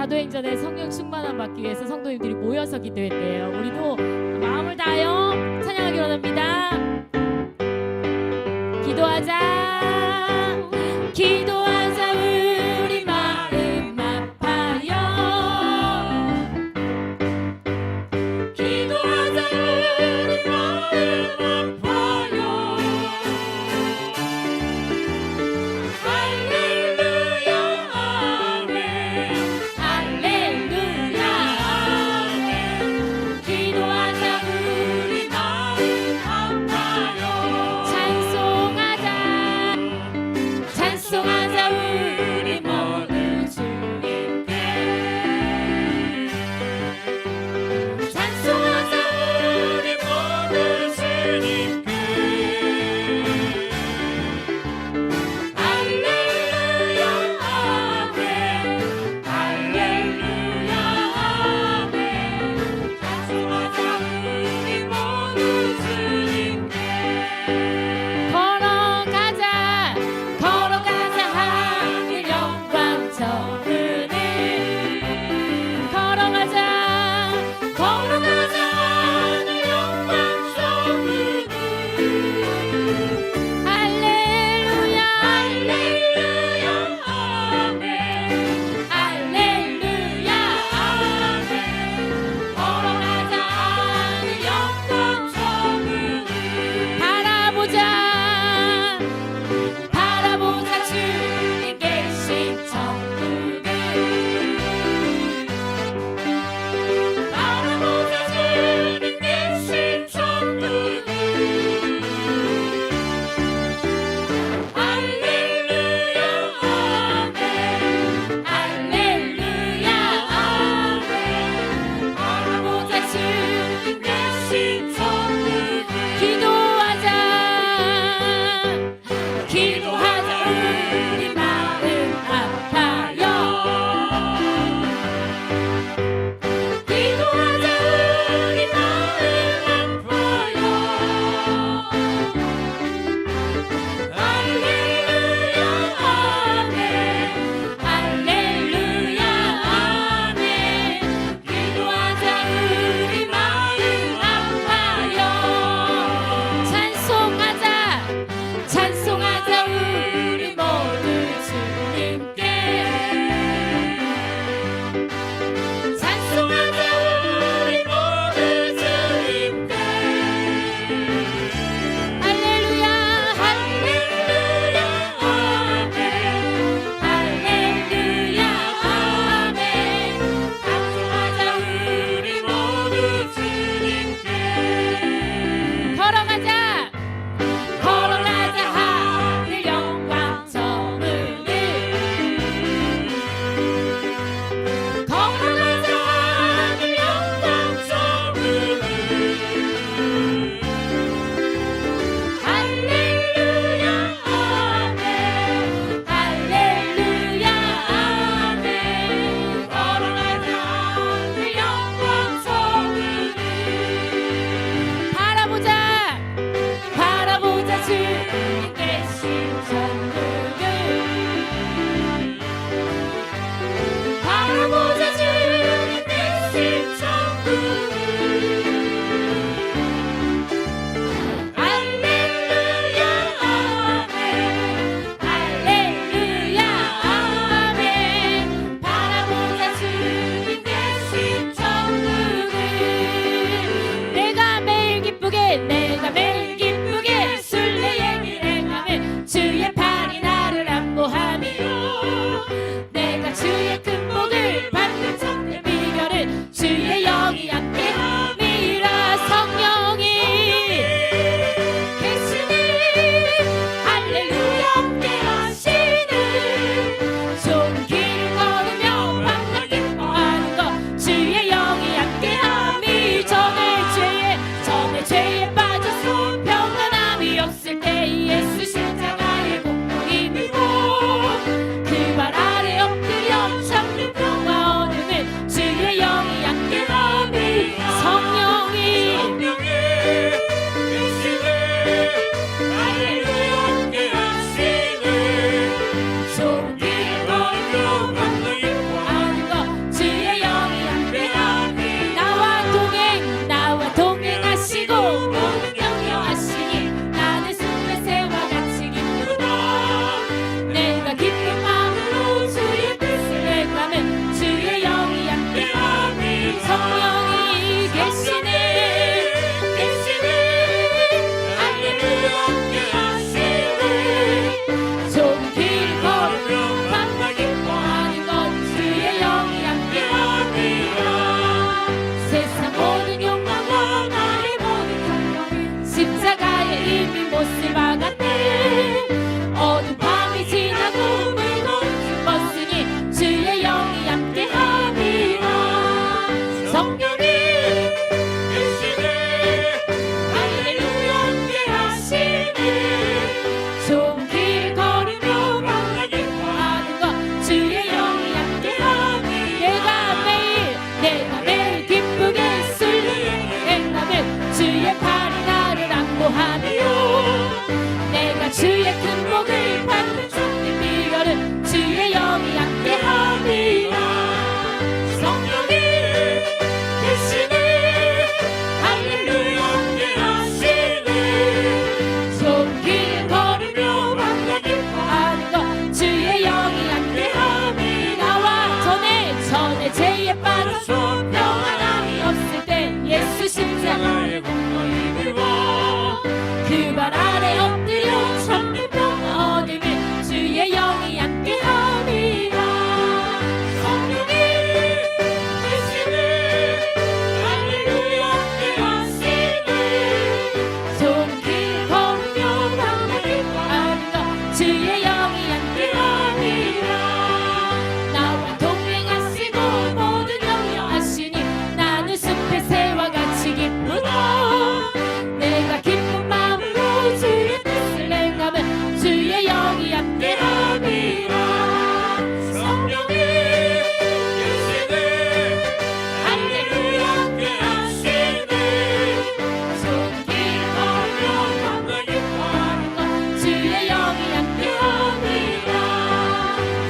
사도행전에 성령 충만함 받기 위해서 성도님들이 모여서 기도했대요. 우리도 마음을 다하여 찬양하기 원합니다. 기도하자, 기도하자. 우리 마음 아파요. 기도하자. 우리 마음 아파요. 할렐루야 아멘, 할렐루야 아멘. 기도하자. 우리 마음 아파요. 찬송하자, 찬송하자. 우리 모두 주님께 찬송하자. 우리 모두 주님께 할렐루야 아멘, 할렐루야 아멘. 찬송하자. 우리 모두 주님께 걸어가자, 걸어가자. 하늘 영광 저으는 걸어가자, 걸어가자. 하늘 영광 저으는 할렐루야, 할렐루야 아멘, 할렐루야 아멘. 걸어가자. 하늘 영광 저으는 바라보자, 바라보자. 주님 계신 천국을 바라보자. 주님 계신 천국을 할렐루야 아멘, 할렐루야 아멘. 바라보자. 주님 계신 천국을 기도하자, 기도하자. 우리 마음 아파요. 기도하자. 우리 마음 아파요. 할렐루야 아멘, 할렐루야 아멘. 기도하자. 우리 마음 아파요. 찬송하자, 찬송하자. 우리 모두 주님께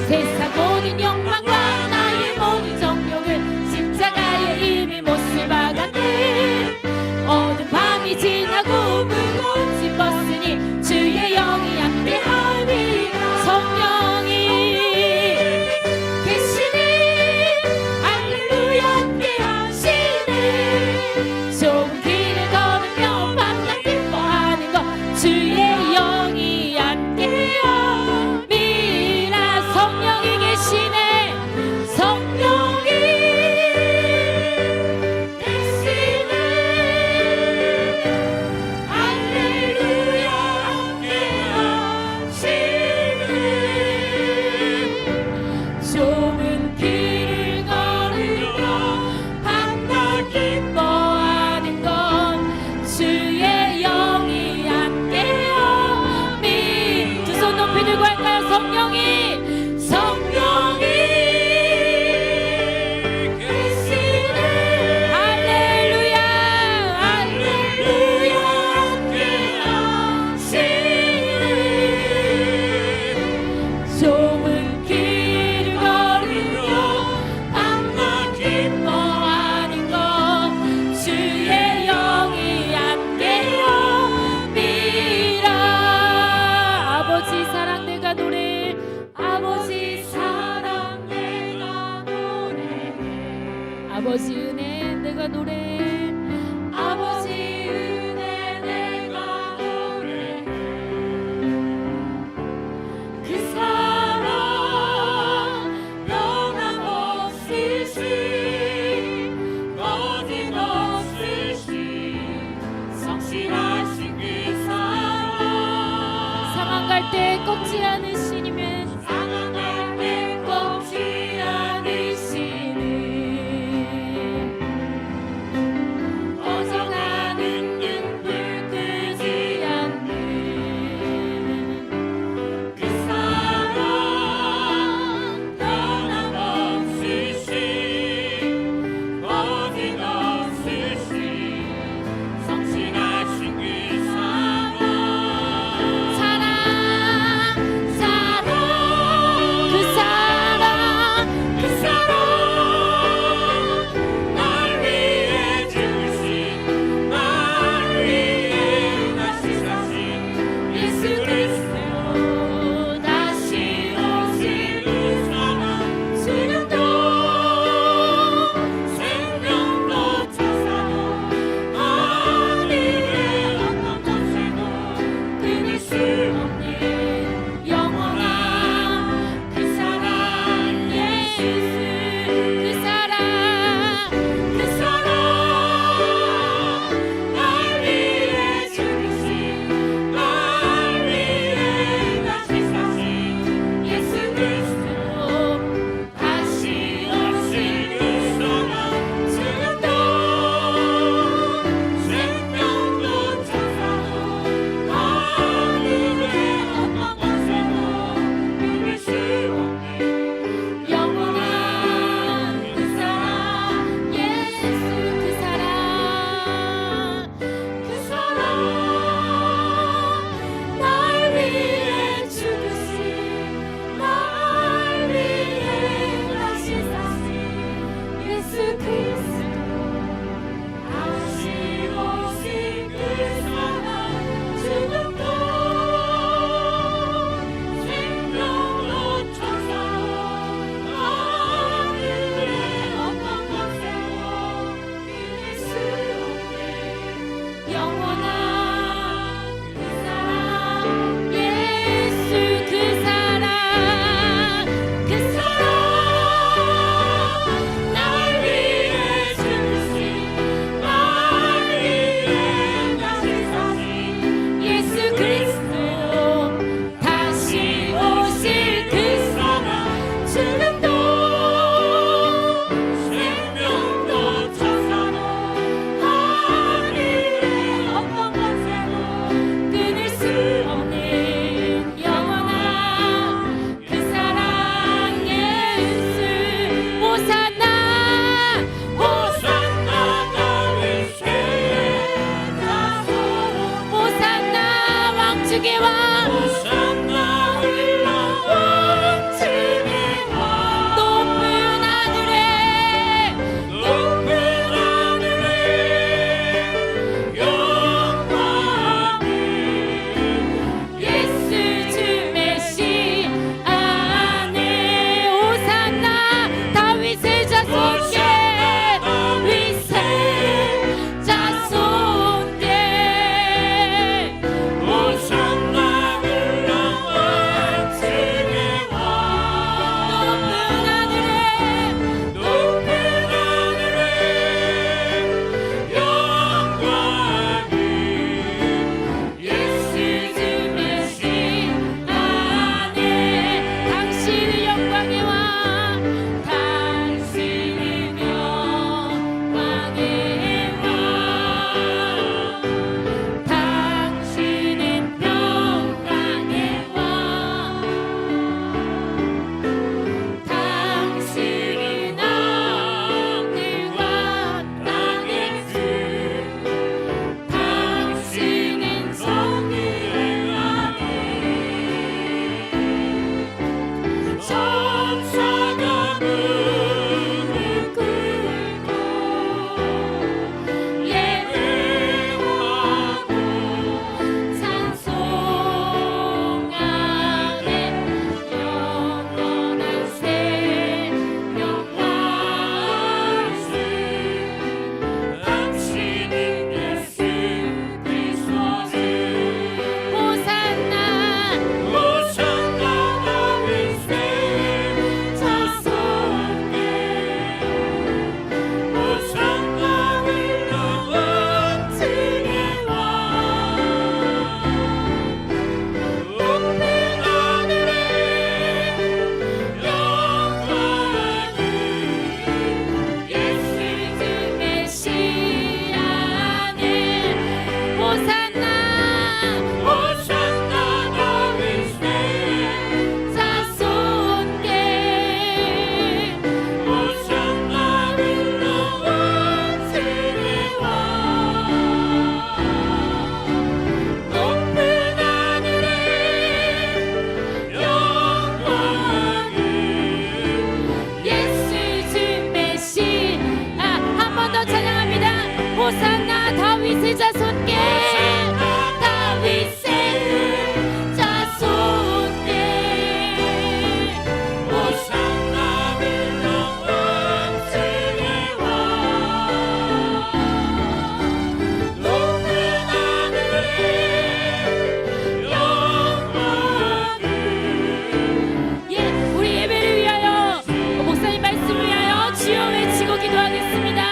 세상 모든 욕망과 나의 모든 정욕을 십자가에 이미 못을 박았네. 어두운 밤이 지나고 불꽃이 뻗으니 주의 영이 함께하니 성령이 계시네. 할렐루야 함께하시네. 좁은 길을 걸으며 밤낮 기뻐하는 것 주의 영이 함께하니라. 성령이 계시네. 성령이 계시네. 할렐루야 함께하시네. 좁은 길을 걸으며 밤낮 기뻐하는 건 주의 영이 함께하니. 두 손 높이 들고 할까요? 성령이 계시네. 할렐루야 할렐루야 함께하시네. 좁은 길을 걸으며 밤낮 기뻐하는 건 주의 영이 함께함이라. 아버지 사랑 내가 노래. 아버지 사랑 내가 노래해. 아버지 은혜 내가 노래해. 아버지 은혜 내가 노래해. 그 사랑 변함없으신 거짓없으신 성실하신 그 사랑. 상한 갈 때 꺾지 않으시니면 꺾지 않으시니 영광의 왕 당신은 영광의 왕 당신은 영광의 왕 당신은 하늘과 땅의 주 당신은 정의의 아들 천사가 무릎 꿇고 예배하고 찬송하네 영원한 생명과 주 당신은 예수 그리스도 주 호산나 호산나 다윗의 자손께 호산나 흘러온 주의 왕 높은 하늘에 영광이 예수 주 메시아네 호산나 호산나 다윗의 자손께 호산나 흘러온 주의 왕 높은 하늘에 영광이 예수 주 메시아 한 번 더 찬양합니다. 호산나 다윗의 자손께 다윗의 자손께 호산나 흘러온 주의 왕 높은 하늘에 영광이 예 우리 예배를 위하여 목사님 말씀을 위하여 주여 외치고 기도하겠습니다.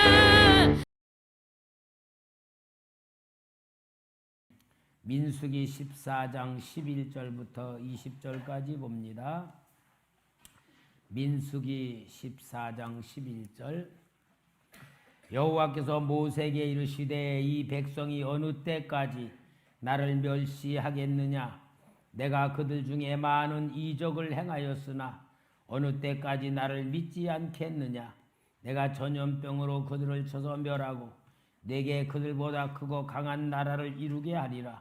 민수기 14장 11절부터 20절까지 봅니다. 민수기 14장 11절 여호와께서 모세에게 이르시되 이 백성이 어느 때까지 나를 멸시하겠느냐 내가 그들 중에 많은 이적을 행하였으나 어느 때까지 나를 믿지 않겠느냐 내가 전염병으로 그들을 쳐서 멸하고 내게 그들보다 크고 강한 나라를 이루게 하리라.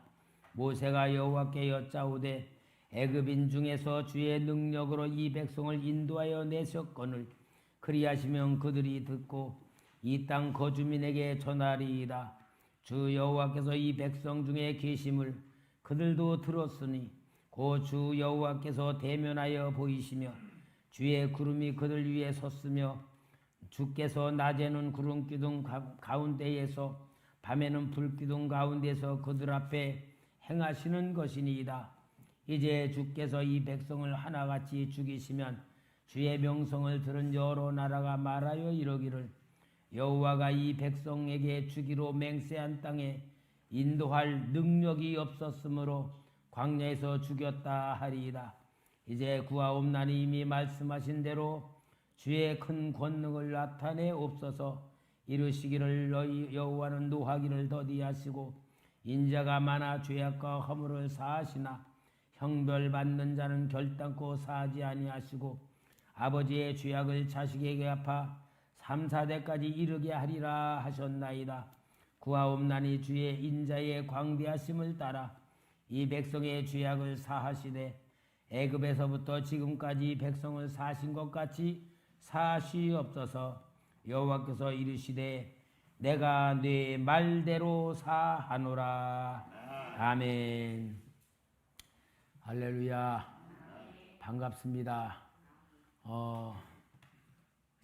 모세가 여호와께 여짜오되 애굽인 중에서 주의 능력으로 이 백성을 인도하여 내셨거늘 그리하시면 그들이 듣고 이 땅 거주민에게 전하리이다. 주 여호와께서 이 백성 중에 계심을 그들도 들었으니 곧 주 여호와께서 대면하여 보이시며 주의 구름이 그들 위에 섰으며 주께서 낮에는 구름 기둥 가운데에서 밤에는 불 기둥 가운데서 그들 앞에 행하시는 것이니이다. 이제 주께서 이 백성을 하나같이 죽이시면 주의 명성을 들은 여러 나라가 말하여 이르기를 여호와가 이 백성에게 주기로 맹세한 땅에 인도할 능력이 없었으므로 광야에서 죽였다 하리이다. 이제 구하옵나니 이미 말씀하신 대로 주의 큰 권능을 나타내옵소서. 이르시기를 너희 여호와는 노하기를 더디하시고 인자가 많아 죄악과 허물을 사하시나 형벌받는 자는 결단코 사하지 아니하시고 아버지의 죄악을 자식에게 갚아 3, 4대까지 이르게 하리라 하셨나이다. 구하옵나니 주의 인자의 광대하심을 따라 이 백성의 죄악을 사하시되 애굽에서부터 지금까지 백성을 사신 것 같이 사시옵소서. 여호와께서 이르시되 내가 네 말대로 사하노라. 아멘. 할렐루야. 반갑습니다.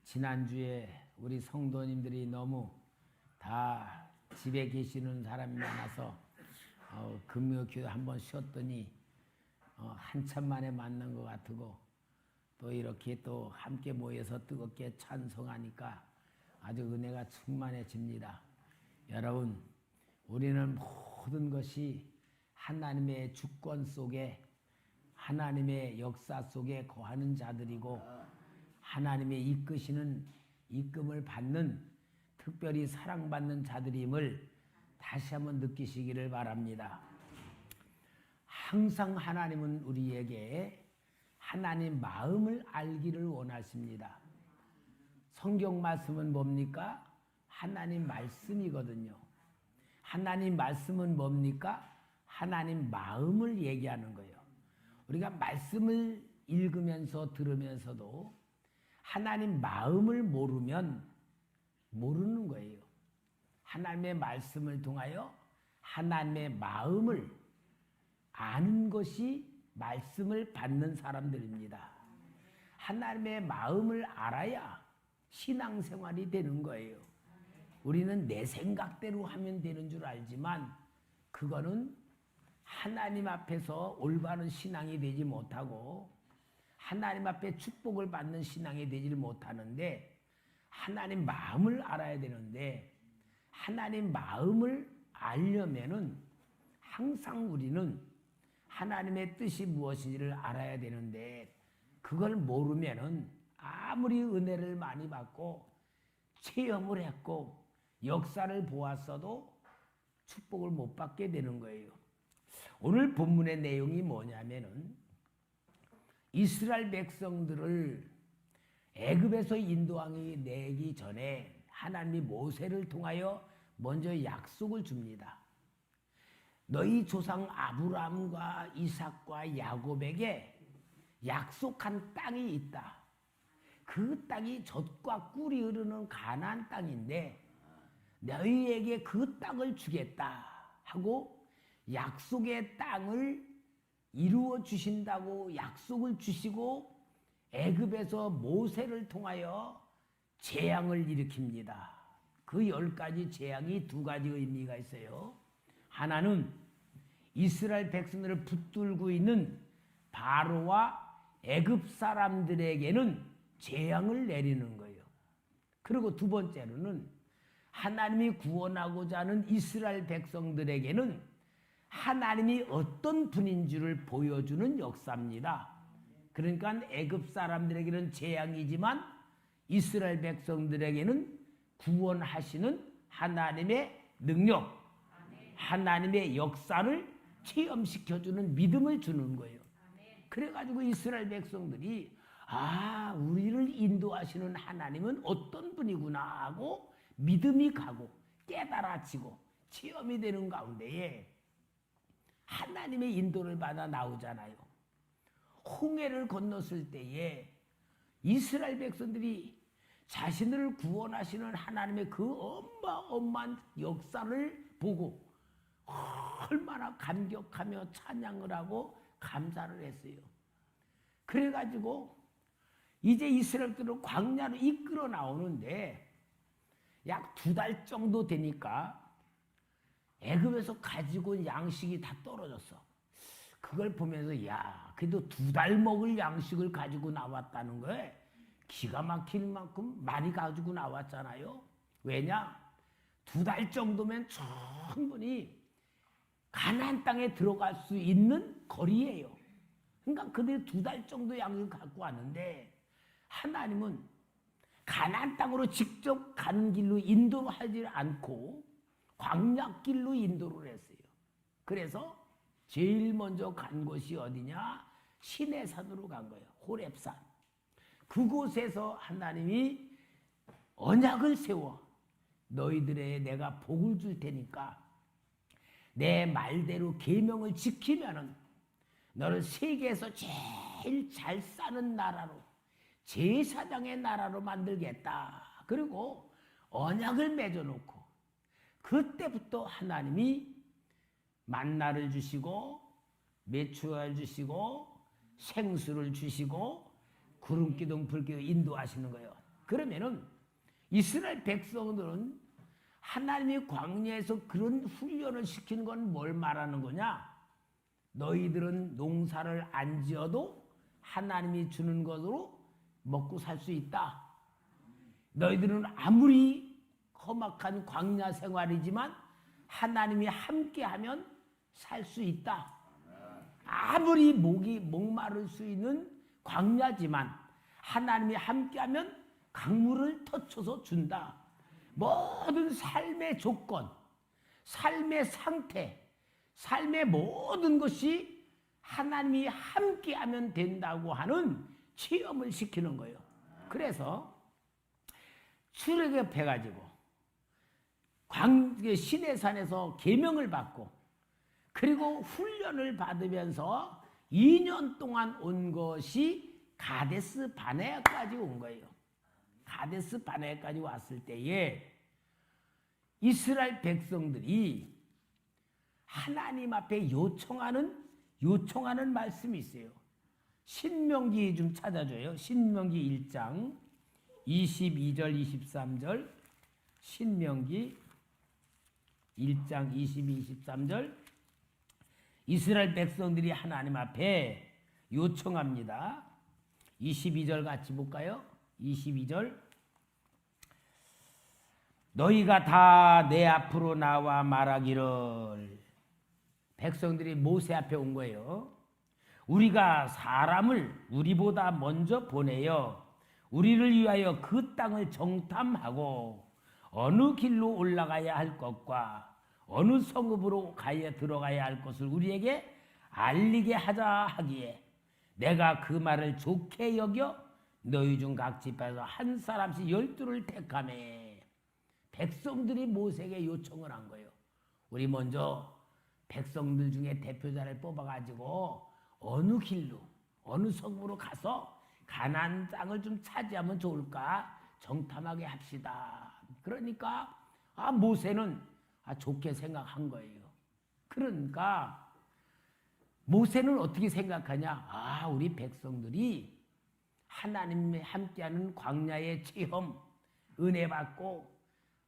지난주에 우리 성도님들이 너무 다 집에 계시는 사람이 많아서 금요기도 한번 쉬었더니 한참 만에 만난 것 같고 또 이렇게 또 함께 모여서 뜨겁게 찬송하니까 아주 은혜가 충만해집니다. 여러분, 우리는 모든 것이 하나님의 주권 속에 하나님의 역사 속에 거하는 자들이고 하나님의 이끄시는 이끌을 받는 특별히 사랑받는 자들임을 다시 한번 느끼시기를 바랍니다. 항상 하나님은 우리에게 하나님 마음을 알기를 원하십니다. 성경 말씀은 뭡니까? 하나님 말씀이거든요. 하나님 말씀은 뭡니까? 하나님 마음을 얘기하는 거예요. 우리가 말씀을 읽으면서 들으면서도 하나님 마음을 모르면 모르는 거예요. 하나님의 말씀을 통하여 하나님의 마음을 아는 것이 말씀을 받는 사람들입니다. 하나님의 마음을 알아야 신앙생활이 되는 거예요. 우리는 내 생각대로 하면 되는 줄 알지만 그거는 하나님 앞에서 올바른 신앙이 되지 못하고 하나님 앞에 축복을 받는 신앙이 되지 못하는데 하나님 마음을 알아야 되는데 하나님 마음을 알려면은 항상 우리는 하나님의 뜻이 무엇인지를 알아야 되는데 그걸 모르면은 아무리 은혜를 많이 받고 체험을 했고 역사를 보았어도 축복을 못 받게 되는 거예요. 오늘 본문의 내용이 뭐냐면은 이스라엘 백성들을 애굽에서 인도하기 내기 전에 하나님이 모세를 통하여 먼저 약속을 줍니다. 너희 조상 아브라함과 이삭과 야곱에게 약속한 땅이 있다. 그 땅이 젖과 꿀이 흐르는 가나안 땅인데 너희에게 그 땅을 주겠다 하고 약속의 땅을 이루어 주신다고 약속을 주시고 애굽에서 모세를 통하여 재앙을 일으킵니다. 그 10가지 재앙이 2가지 의미가 있어요. 하나는 이스라엘 백성들을 붙들고 있는 바로와 애굽 사람들에게는 재앙을 내리는 거예요. 그리고 2번째로는 하나님이 구원하고자 하는 이스라엘 백성들에게는 하나님이 어떤 분인 줄을 보여주는 역사입니다. 그러니까 애굽 사람들에게는 재앙이지만 이스라엘 백성들에게는 구원하시는 하나님의 능력, 하나님의 역사를 체험시켜주는 믿음을 주는 거예요. 그래가지고 이스라엘 백성들이 우리를 인도하시는 하나님은 어떤 분이구나 하고 믿음이 가고 깨달아지고 체험이 되는 가운데에 하나님의 인도를 받아 나오잖아요. 홍해를 건넜을 때에 이스라엘 백성들이 자신을 구원하시는 하나님의 그 어마어마한 역사를 보고 얼마나 감격하며 찬양을 하고 감사를 했어요. 그래가지고 이제 이스라엘들을 광야로 이끌어 나오는데 약 2달 정도 되니까 애굽에서 가지고 온 양식이 다 떨어졌어. 그걸 보면서 그래도 2달 먹을 양식을 가지고 나왔다는 거에 기가 막힐 만큼 많이 가지고 나왔잖아요. 왜냐? 2달 정도면 충분히 가나안 땅에 들어갈 수 있는 거리예요. 그러니까 그들이 2달 정도 양식을 갖고 왔는데 하나님은 가나안 땅으로 직접 가는 길로 인도를 하지 않고 광야길로 인도를 했어요. 그래서 제일 먼저 간 곳이 어디냐? 시내산으로 간 거예요. 호렙산. 그곳에서 하나님이 언약을 세워 너희들의 내가 복을 줄 테니까 내 말대로 계명을 지키면은 너를 세계에서 제일 잘 사는 나라로 제사장의 나라로 만들겠다. 그리고 언약을 맺어놓고 그때부터 하나님이 만나를 주시고 메추라를 주시고 생수를 주시고 구름기둥 불기둥 인도하시는 거예요. 그러면은 이스라엘 백성들은 하나님이 광야에서 그런 훈련을 시키는 건 뭘 말하는 거냐? 너희들은 농사를 안 지어도 하나님이 주는 것으로 먹고 살 수 있다. 너희들은 아무리 험악한 광야 생활이지만 하나님이 함께하면 살 수 있다. 아무리 목마를 수 있는 광야지만 하나님이 함께하면 강물을 터쳐서 준다. 모든 삶의 조건, 삶의 상태, 삶의 모든 것이 하나님이 함께하면 된다고 하는 체험을 시키는 거예요. 그래서 출애굽해가지고 시내산에서 계명을 받고 그리고 훈련을 받으면서 2년 동안 온 것이 가데스 바네아까지 온 거예요. 가데스 바네아까지 왔을 때에 이스라엘 백성들이 하나님 앞에 요청하는 말씀이 있어요. 신명기 좀 찾아줘요. 신명기 1장 22절 23절 신명기 1장 22, 23절 이스라엘 백성들이 하나님 앞에 요청합니다. 22절 같이 볼까요? 22절 너희가 다 내 앞으로 나와 말하기를 백성들이 모세 앞에 온 거예요. 우리가 사람을 우리보다 먼저 보내어 우리를 위하여 그 땅을 정탐하고 어느 길로 올라가야 할 것과 어느 성읍으로 들어가야 할 것을 우리에게 알리게 하자 하기에 내가 그 말을 좋게 여겨 너희 중 각 집에서 한 사람씩 12를 택하매. 백성들이 모세에게 요청을 한 거예요. 우리 먼저 백성들 중에 대표자를 뽑아가지고 어느 길로 어느 성으로 가서 가나안 땅을 좀 차지하면 좋을까 정탐하게 합시다. 그러니까 모세는 좋게 생각한 거예요. 그러니까 모세는 어떻게 생각하냐? 우리 백성들이 하나님과 함께하는 광야의 체험, 은혜 받고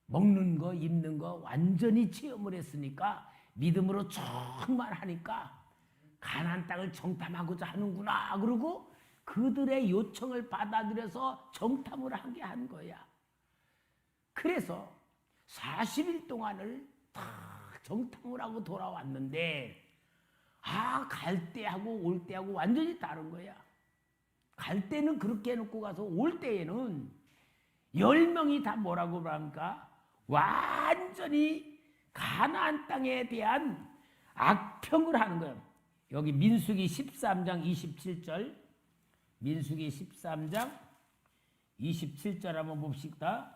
먹는 거, 입는 거 완전히 체험을 했으니까 믿음으로 충만하니까 가나안 땅을 정탐하고자 하는구나. 그러고 그들의 요청을 받아들여서 정탐을 하게 한 거야. 그래서 40일 동안을 다 정탐을 하고 돌아왔는데 갈 때하고 올 때하고 완전히 다른 거야. 갈 때는 그렇게 해놓고 가서 올 때에는 10명이 다 뭐라고 합니까? 완전히 가나안 땅에 대한 악평을 하는 거예요. 여기 민수기 13장 27절 민수기 13장 27절 한번 봅시다.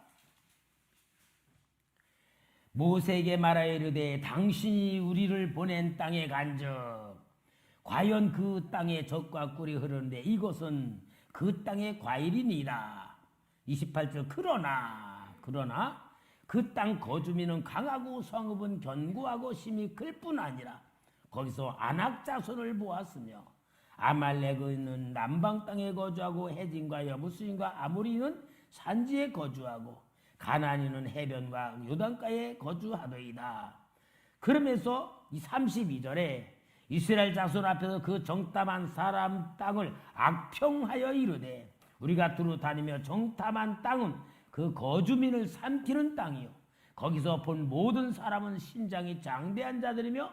모세에게 말하여 이르되 당신이 우리를 보낸 땅에 간즉 과연 그 땅에 젖과 꿀이 흐르는데 이것은 그 땅의 과일이니라. 28절 그러나 그 땅 거주민은 강하고 성읍은 견고하고 심히 클 뿐 아니라 거기서 아낙 자손을 보았으며 아말렉은 남방 땅에 거주하고 헤진과 여부스인과 아모리는 산지에 거주하고 가나안인은 해변과 요단가에 거주하더이다. 그러면서 이 32절에 이스라엘 자손 앞에서 그 정탐한 사람 땅을 악평하여 이르되 우리가 두루 다니며 정탐한 땅은 그 거주민을 삼키는 땅이요 거기서 본 모든 사람은 신장이 장대한 자들이며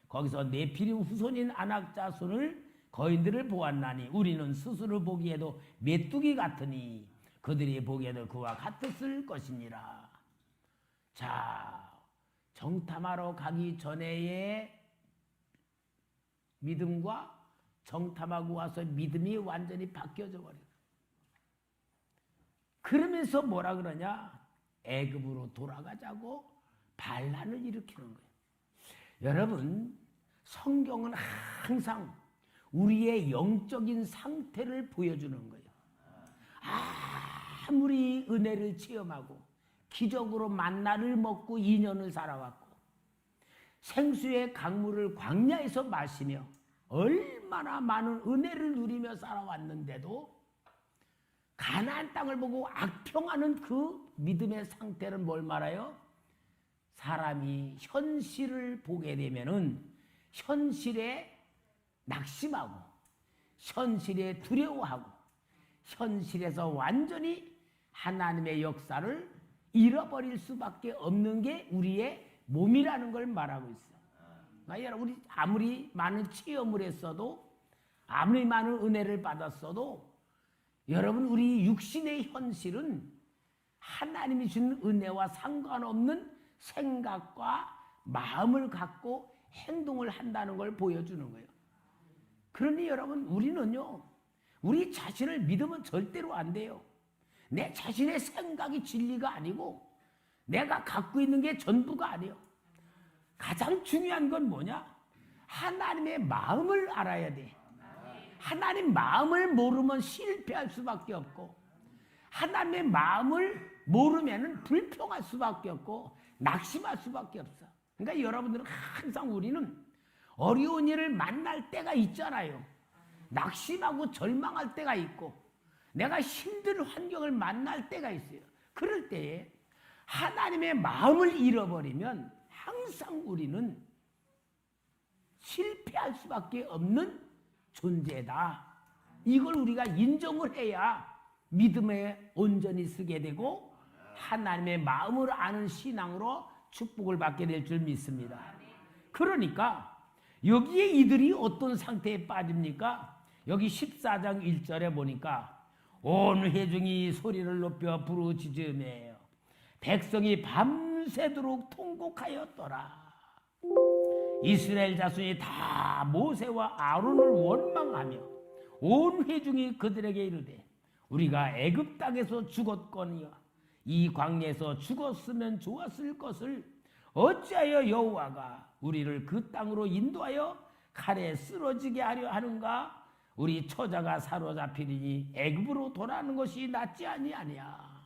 거기서 네피림 후손인 아낙 자손을 거인들을 보았나니 우리는 스스로 보기에도 메뚜기 같으니 그들이 보기에도 그와 같았을 것이니라. 자, 정탐하러 가기 전에의 믿음과 정탐하고 와서 믿음이 완전히 바뀌어져 버려요. 그러면서 뭐라 그러냐? 애굽으로 돌아가자고 반란을 일으키는 거예요. 여러분, 성경은 항상 우리의 영적인 상태를 보여주는 거예요. 아무리 은혜를 체험하고 기적으로 만나를 먹고 2년을 살아왔고 생수의 강물을 광야에서 마시며 얼마나 많은 은혜를 누리며 살아왔는데도 가나안 땅을 보고 악평하는 그 믿음의 상태는 뭘 말해요? 사람이 현실을 보게 되면은 현실에 낙심하고 현실에 두려워하고 현실에서 완전히 하나님의 역사를 잃어버릴 수밖에 없는 게 우리의 몸이라는 걸 말하고 있어요. 우리 아무리 많은 체험을 했어도, 아무리 많은 은혜를 받았어도, 여러분, 우리 육신의 현실은 하나님이 주는 은혜와 상관없는 생각과 마음을 갖고 행동을 한다는 걸 보여주는 거예요. 그러니 여러분, 우리는요, 우리 자신을 믿으면 절대로 안 돼요. 내 자신의 생각이 진리가 아니고 내가 갖고 있는 게 전부가 아니에요. 가장 중요한 건 뭐냐? 하나님의 마음을 알아야 돼. 하나님 마음을 모르면 실패할 수밖에 없고, 하나님의 마음을 모르면 불평할 수밖에 없고 낙심할 수밖에 없어. 그러니까 여러분들은 항상 우리는 어려운 일을 만날 때가 있잖아요. 낙심하고 절망할 때가 있고 내가 힘든 환경을 만날 때가 있어요. 그럴 때에 하나님의 마음을 잃어버리면 항상 우리는 실패할 수밖에 없는 존재다. 이걸 우리가 인정을 해야 믿음에 온전히 서게 되고 하나님의 마음을 아는 신앙으로 축복을 받게 될 줄 믿습니다. 그러니까 여기에 이들이 어떤 상태에 빠집니까? 여기 14장 1절에 보니까 온 회중이 소리를 높여 부르짖으며 백성이 밤새도록 통곡하였더라. 이스라엘 자손이 다 모세와 아론을 원망하며 온 회중이 그들에게 이르되 우리가 애굽 땅에서 죽었거니와 이 광야에서 죽었으면 좋았을 것을 어찌하여 여호와가 우리를 그 땅으로 인도하여 칼에 쓰러지게 하려 하는가? 우리 처자가 사로잡히리니 애굽으로 돌아가는 것이 낫지 아니하냐.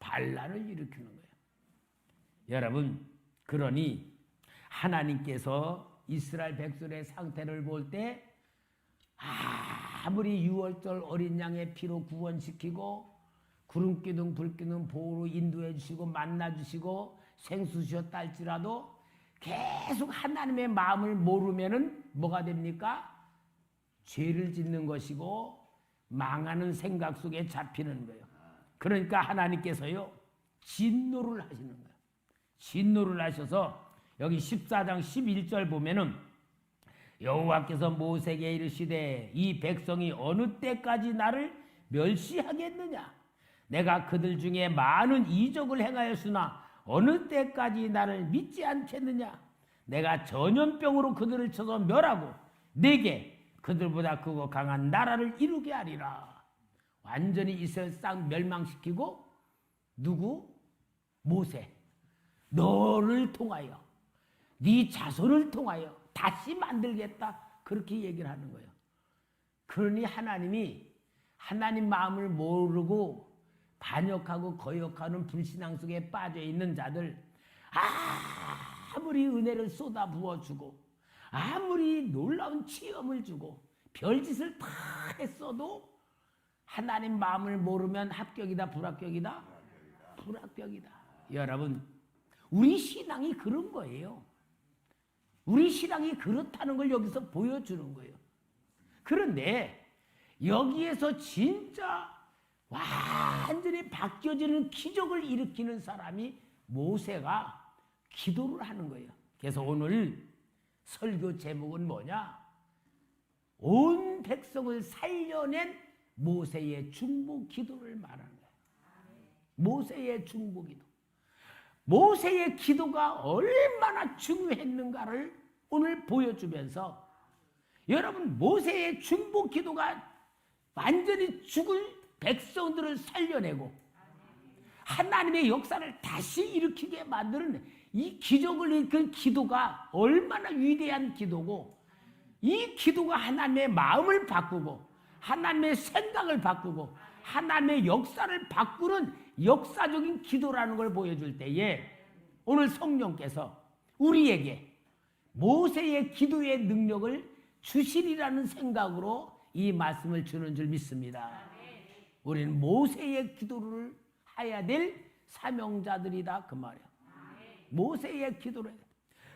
반란을 일으키는 거예요. 여러분, 그러니 하나님께서 이스라엘 백성의 상태를 볼 때 아무리 6월절 어린 양의 피로 구원시키고 구름기둥 불기둥 보호로 인도해 주시고 만나 주시고 생수 주셨다 할지라도 계속 하나님의 마음을 모르면은 뭐가 됩니까? 죄를 짓는 것이고 망하는 생각 속에 잡히는 거예요. 그러니까 하나님께서요 진노를 하시는 거예요. 진노를 하셔서 여기 14장 11절 보면은 여호와께서 모세에게 이르시되 이 백성이 어느 때까지 나를 멸시하겠느냐? 내가 그들 중에 많은 이적을 행하였으나 어느 때까지 나를 믿지 않겠느냐? 내가 전염병으로 그들을 쳐서 멸하고 내게 그들보다 크고 강한 나라를 이루게 하리라. 완전히 이스라엘 땅 멸망시키고 누구? 모세. 너를 통하여 네 자손을 통하여 다시 만들겠다. 그렇게 얘기를 하는 거예요. 그러니 하나님이 하나님 마음을 모르고 반역하고 거역하는 불신앙 속에 빠져있는 자들 아무리 은혜를 쏟아 부어주고 아무리 놀라운 체험을 주고 별짓을 다 했어도 하나님 마음을 모르면 합격이다 불합격이다? 불합격이다. 여러분, 우리 신앙이 그런 거예요. 우리 신앙이 그렇다는 걸 여기서 보여주는 거예요. 그런데 여기에서 진짜 완전히 바뀌어지는 기적을 일으키는 사람이 모세가 기도를 하는 거예요. 그래서 오늘 설교 제목은 뭐냐? 온 백성을 살려낸 모세의 중보 기도를 말하는 거예요. 모세의 중보 기도. 모세의 기도가 얼마나 중요했는가를 오늘 보여주면서 여러분 모세의 중보 기도가 완전히 죽을 백성들을 살려내고 하나님의 역사를 다시 일으키게 만드는 이 기적을 일으킨 기도가 얼마나 위대한 기도고 이 기도가 하나님의 마음을 바꾸고 하나님의 생각을 바꾸고 하나님의 역사를 바꾸는 역사적인 기도라는 걸 보여줄 때에 오늘 성령께서 우리에게 모세의 기도의 능력을 주시리라는 생각으로 이 말씀을 주는 줄 믿습니다. 우리는 모세의 기도를 해야 될 사명자들이다 그 말이에요. 모세의 기도를 해야 돼.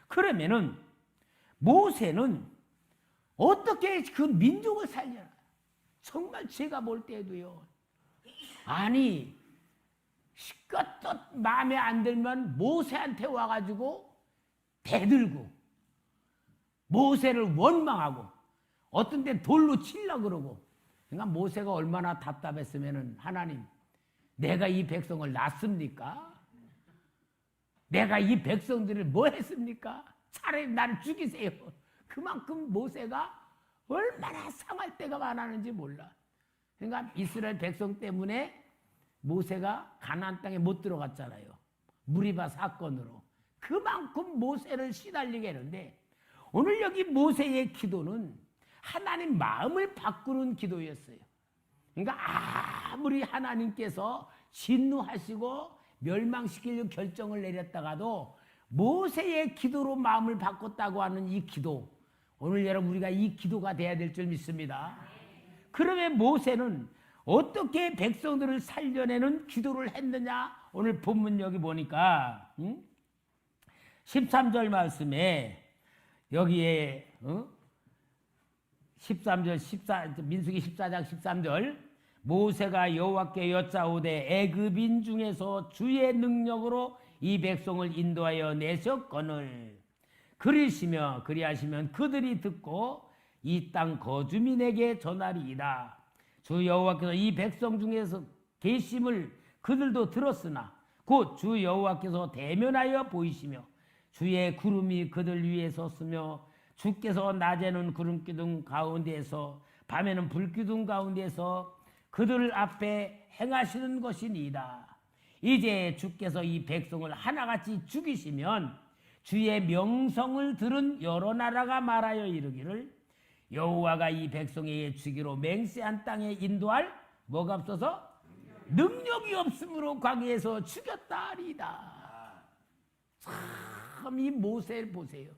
그러면은 모세는 어떻게 그 민족을 살려나? 정말 제가 볼 때도요. 아니 시껏 마음에 안 들면 모세한테 와가지고 대들고 모세를 원망하고 어떤 때 돌로 치려고 그러고. 그러니까 모세가 얼마나 답답했으면은 하나님, 내가 이 백성을 낳습니까? 내가 이 백성들을 뭐 했습니까? 차라리 나를 죽이세요. 그만큼 모세가 얼마나 상할 때가 많았는지 몰라. 그러니까 이스라엘 백성 때문에 모세가 가나안 땅에 못 들어갔잖아요. 무리바 사건으로. 그만큼 모세를 시달리게 했는데 오늘 여기 모세의 기도는 하나님 마음을 바꾸는 기도였어요. 그러니까 아무리 하나님께서 진노하시고 멸망시키려고 결정을 내렸다가도 모세의 기도로 마음을 바꿨다고 하는 이 기도, 오늘 여러분 우리가 이 기도가 돼야 될 줄 믿습니다. 그러면 모세는 어떻게 백성들을 살려내는 기도를 했느냐? 오늘 본문 여기 보니까 13절 말씀에 여기에 13절 민수기 14장 13절 모세가 여호와께 여짜오되 애굽인 중에서 주의 능력으로 이 백성을 인도하여 내셨거늘 그리하시면 그들이 듣고 이 땅 거주민에게 전하리이다. 주 여호와께서 이 백성 중에서 계심을 그들도 들었으나 곧 주 여호와께서 대면하여 보이시며 주의 구름이 그들 위에 섰으며 주께서 낮에는 구름기둥 가운데에서 밤에는 불기둥 가운데에서 그들 앞에 행하시는 것이니이다. 이제 주께서 이 백성을 하나같이 죽이시면 주의 명성을 들은 여러 나라가 말하여 이르기를 여호와가 이 백성에게 주기로 맹세한 땅에 인도할 뭐가 없어서 능력이 없으므로 광야에서 죽였다 하리이다. 참 이 모세를 보세요.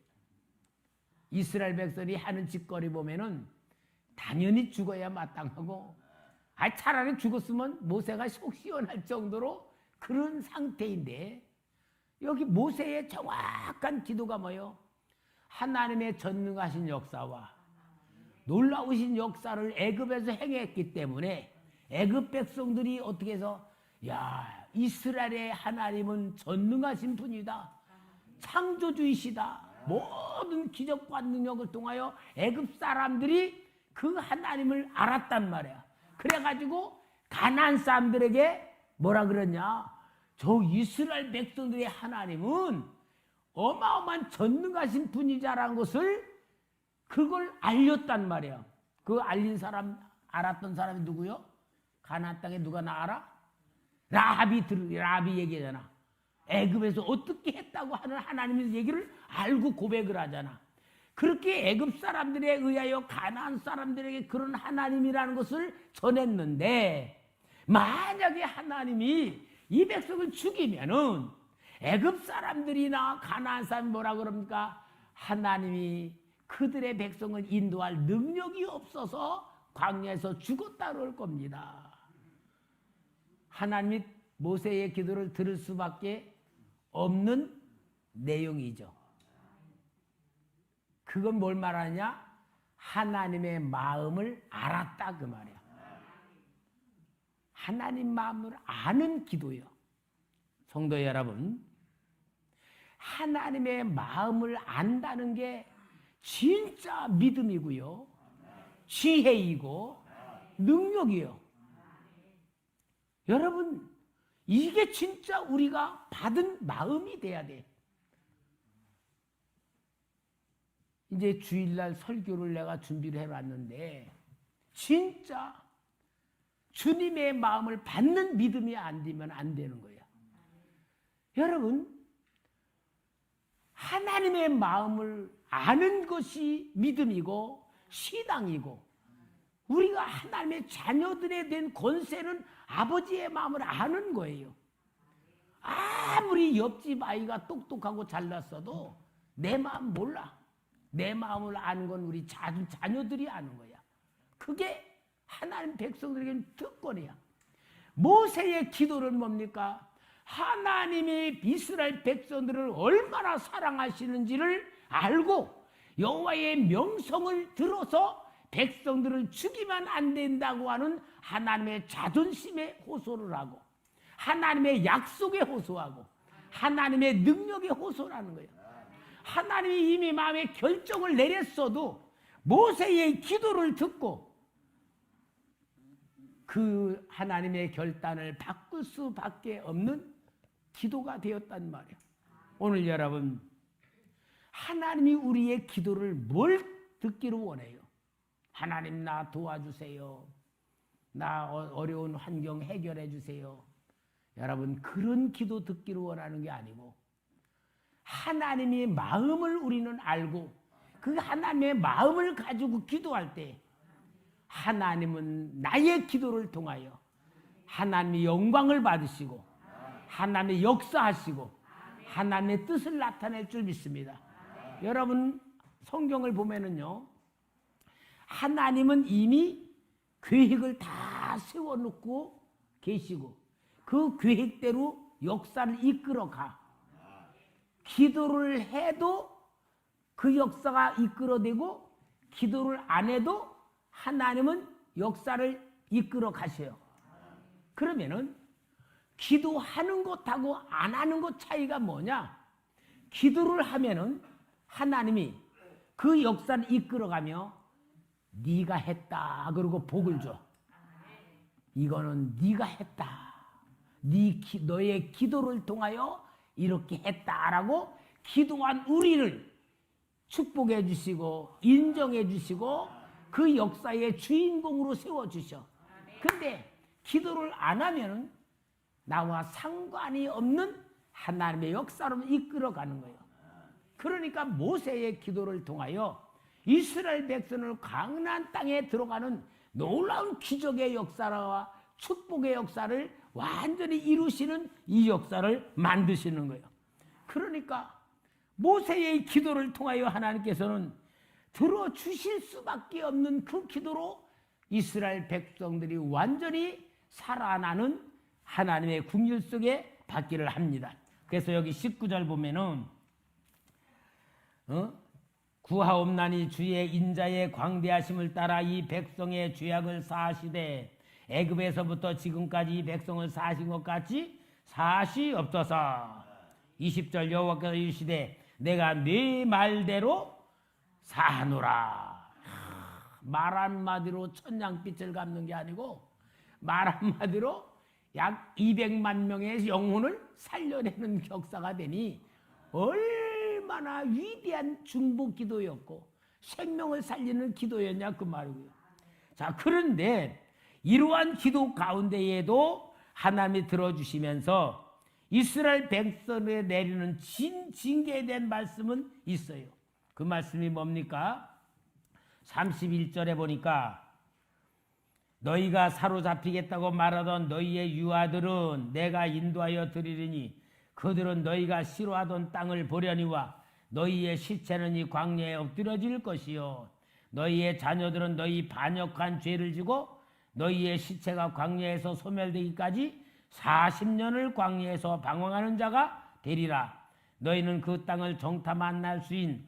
이스라엘 백성이 하는 짓거리 보면은 당연히 죽어야 마땅하고 차라리 죽었으면 모세가 속 시원할 정도로 그런 상태인데 여기 모세의 정확한 기도가 뭐예요? 하나님의 전능하신 역사와 놀라우신 역사를 애굽에서 행했기 때문에 애굽 백성들이 어떻게 해서 야 이스라엘의 하나님은 전능하신 분이다. 창조주이시다. 모든 기적과 능력을 통하여 애굽 사람들이 그 하나님을 알았단 말이야. 그래가지고 가나안 사람들에게 뭐라 그러냐? 저 이스라엘 백성들의 하나님은 어마어마한 전능하신 분이자라는 것을 그걸 알렸단 말이야. 그 알았던 사람이 누구요? 가나안 땅에 누가 나 알아? 라합이 얘기하잖아. 애굽에서 어떻게 했다고 하는 하나님의 얘기를 알고 고백을 하잖아. 그렇게 애굽 사람들에 의하여 가나안 사람들에게 그런 하나님이라는 것을 전했는데 만약에 하나님이 이 백성을 죽이면은 애굽 사람들이나 가나안 사람이 뭐라 그럽니까? 하나님이 그들의 백성을 인도할 능력이 없어서 광야에서 죽었다 그럴 겁니다. 하나님이 모세의 기도를 들을 수밖에 없는 내용이죠. 그건 뭘 말하냐? 하나님의 마음을 알았다 그 말이야. 하나님 마음을 아는 기도요. 성도 여러분, 하나님의 마음을 안다는 게 진짜 믿음이고요, 지혜이고 능력이요. 여러분, 이게 진짜 우리가 받은 마음이 돼야 돼. 이제 주일날 설교를 내가 준비를 해왔는데 진짜 주님의 마음을 받는 믿음이 안 되면 안 되는 거야. 여러분, 하나님의 마음을 아는 것이 믿음이고 신앙이고, 우리가 하나님의 자녀들에 대한 권세는 아버지의 마음을 아는 거예요. 아무리 옆집 아이가 똑똑하고 잘났어도 내 마음 몰라. 내 마음을 아는 건 우리 자녀들이 아는 거야. 그게 하나님 백성들에게는 특권이야. 모세의 기도는 뭡니까? 하나님이 이스라엘 백성들을 얼마나 사랑하시는지를 알고 여호와의 명성을 들어서 백성들을 죽이면 안 된다고 하는 하나님의 자존심에 호소를 하고, 하나님의 약속에 호소하고, 하나님의 능력에 호소를 하는 거예요. 하나님이 이미 마음에 결정을 내렸어도 모세의 기도를 듣고 그 하나님의 결단을 바꿀 수밖에 없는 기도가 되었단 말이에요. 오늘 여러분, 하나님이 우리의 기도를 뭘 듣기를 원해요? 하나님, 나 도와주세요. 나 어려운 환경 해결해 주세요. 여러분, 그런 기도 듣기를 원하는 게 아니고 하나님의 마음을 우리는 알고 그 하나님의 마음을 가지고 기도할 때 하나님은 나의 기도를 통하여 하나님의 영광을 받으시고 하나님의 역사하시고 하나님의 뜻을 나타낼 줄 믿습니다. 여러분, 성경을 보면은요, 하나님은 이미 계획을 다 세워놓고 계시고 그 계획대로 역사를 이끌어가. 기도를 해도 그 역사가 이끌어내고 기도를 안 해도 하나님은 역사를 이끌어 가셔요. 그러면은 기도하는 것하고 안 하는 것 차이가 뭐냐? 기도를 하면은 하나님이 그 역사를 이끌어가며 네가 했다 그러고 복을 줘. 이거는 네가 했다. 너의 기도를 통하여 이렇게 했다라고 기도한 우리를 축복해 주시고 인정해 주시고 그 역사의 주인공으로 세워주셔. 근데 기도를 안 하면 나와 상관이 없는 하나님의 역사로 이끌어가는 거예요. 그러니까 모세의 기도를 통하여 이스라엘 백성을 가나안 땅에 들어가는 놀라운 기적의 역사와 축복의 역사를 완전히 이루시는 이 역사를 만드시는 거예요. 그러니까 모세의 기도를 통하여 하나님께서는 들어주실 수밖에 없는 그 기도로 이스라엘 백성들이 완전히 살아나는 하나님의 국률 속에 받기를 합니다. 그래서 여기 19절 보면은 구하옵나니 주의 인자의 광대하심을 따라 이 백성의 죄악을 사하시되 애굽에서부터 지금까지 이 백성을 사하신 것 같이 사하시옵소서. 20절 여호와께서 이르시되 내가 네 말대로 사하노라. 말 한마디로 천냥빛을 갚는 게 아니고 말 한마디로 약 200만 명의 영혼을 살려내는 역사가 되니 얼마나 위대한 중보 기도였고 생명을 살리는 기도였냐 그 말이고요. 자, 그런데 이러한 기도 가운데에도 하나님이 들어주시면서 이스라엘 백성에 내리는 징계에 대한 말씀은 있어요. 그 말씀이 뭡니까? 31절에 보니까 너희가 사로잡히겠다고 말하던 너희의 유아들은 내가 인도하여 드리리니 그들은 너희가 싫어하던 땅을 보려니와 너희의 시체는 이 광야에 엎드려질 것이요 너희의 자녀들은 너희 반역한 죄를 지고 너희의 시체가 광야에서 소멸되기까지 40년을 광야에서 방황하는 자가 되리라. 너희는 그 땅을 정탐 만날 수인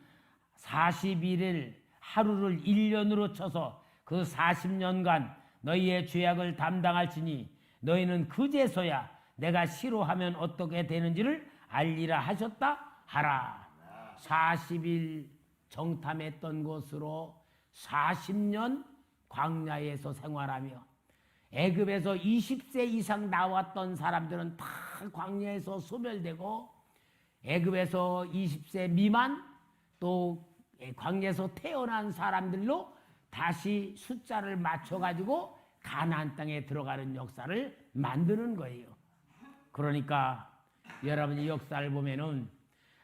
41일 하루를 1년으로 쳐서 그 40년간 너희의 죄악을 담당할지니 너희는 그제서야 내가 싫어하면 어떻게 되는지를 알리라 하셨다 하라. 40일 정탐했던 곳으로 40년 광야에서 생활하며 애굽에서 20세 이상 나왔던 사람들은 다 광야에서 소멸되고 애굽에서 20세 미만 또 광야에서 태어난 사람들로 다시 숫자를 맞춰가지고 가나안 땅에 들어가는 역사를 만드는 거예요. 그러니까 여러분이 역사를 보면은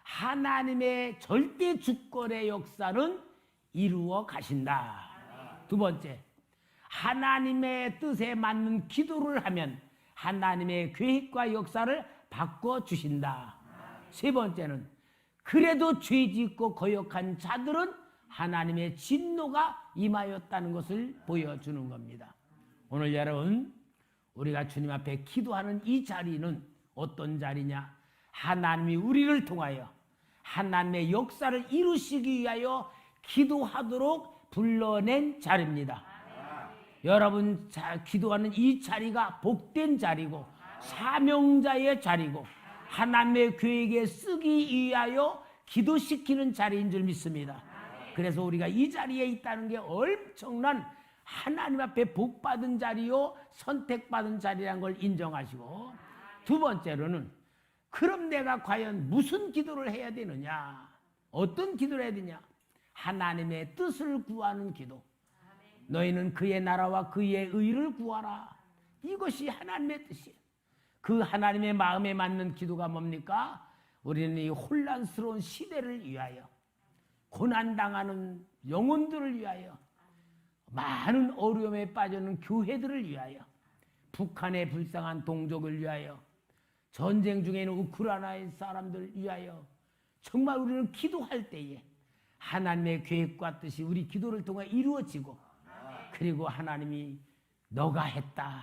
하나님의 절대 주권의 역사는 이루어 가신다. 두 번째, 하나님의 뜻에 맞는 기도를 하면 하나님의 계획과 역사를 바꿔주신다. 세 번째는 그래도 죄짓고 거역한 자들은 하나님의 진노가 임하였다는 것을 보여주는 겁니다. 오늘 여러분, 우리가 주님 앞에 기도하는 이 자리는 어떤 자리냐? 하나님이 우리를 통하여 하나님의 역사를 이루시기 위하여 기도하도록 불러낸 자리입니다. 여러분 기도하는 이 자리가 복된 자리고 사명자의 자리고 하나님의 계획에 쓰기 위하여 기도시키는 자리인 줄 믿습니다. 그래서 우리가 이 자리에 있다는 게 엄청난 하나님 앞에 복받은 자리요, 선택받은 자리라는 걸 인정하시고, 두 번째로는 그럼 내가 과연 무슨 기도를 해야 되느냐? 어떤 기도를 해야 되냐? 하나님의 뜻을 구하는 기도. 너희는 그의 나라와 그의 의를 구하라. 이것이 하나님의 뜻이에요. 그 하나님의 마음에 맞는 기도가 뭡니까? 우리는 이 혼란스러운 시대를 위하여, 고난당하는 영혼들을 위하여, 많은 어려움에 빠지는 교회들을 위하여, 북한의 불쌍한 동족을 위하여, 전쟁 중에 있는 우크라이나의 사람들 위하여, 정말 우리는 기도할 때에 하나님의 계획과 뜻이 우리 기도를 통해 이루어지고, 그리고 하나님이 너가 했다,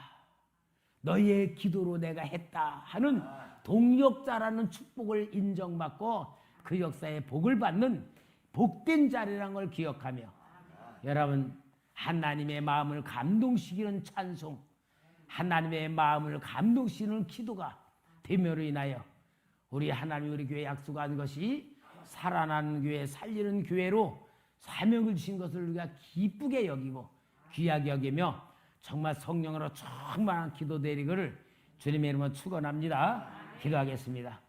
너의 기도로 내가 했다 하는 동력자라는 축복을 인정받고 그 역사에 복을 받는 복된 자리라는 걸 기억하며, 여러분, 하나님의 마음을 감동시키는 찬송, 하나님의 마음을 감동시키는 기도가 됨으로 인하여 우리 하나님, 우리 교회 약속한 것이 살아나는 교회, 살리는 교회로 사명을 주신 것을 우리가 기쁘게 여기고 귀하게 여기며, 정말 성령으로 충만한 기도 되리기를 주님의 이름으로 축원합니다. 기도하겠습니다.